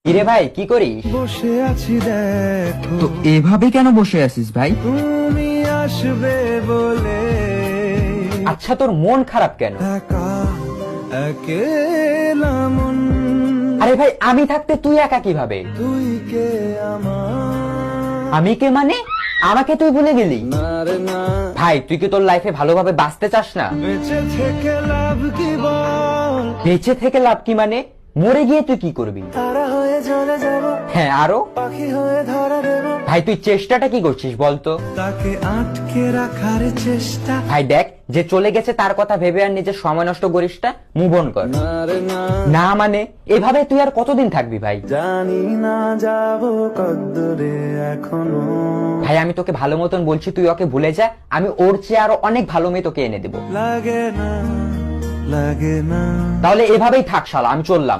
কিরে ভাই, কি করিস? বসে আছি দেখো, তো এভাবে কেন বসে আছিস ভাই? তুমি আসবে বলে আচ্ছা, তোর মন খারাপ কেন? একা একেলা মন, আরে ভাই, আমি থাকতে তুই একা কিভাবে? তুই কে আমার আমি কে মানে? আমাকে তুই ভুলে গেলি? না রে না, ভাই, তুই কি তোর লাইফে ভালোভাবে বাঁচতে চাস না? বেঁচে থেকে লাভ কি বল, বেঁচে থেকে লাভ কি মানে? মরে গিয়ে তুই কি করবি? তারা হয়ে চলে যাব, হ্যাঁ, আরো? পাখি হয়ে ধরা দেব, ভাই, তুই চেষ্টাটা কি করছিস বলতো? তাকে আটকে রাখার চেষ্টা, ভাই দেখ, যে চলে গেছে তার কথা ভেবে আর নিজের সময় নষ্ট করিস না, মুভ অন কর। না রে না, না মানে এভাবে তুই আর কতদিন থাকবি ভাই? জানি না যাব কদ্দুরে এখনো, ভাই, আমি তোকে ভালো মতন বলছি, তুই ওকে ভুলে যা। আমি ওর চেয়ে আরো অনেক ভালো মেয়ে তোকে এনে দেবো। লাগে না লাগে না। তাহলে এভাবেই থাক শালা, আমি চললাম।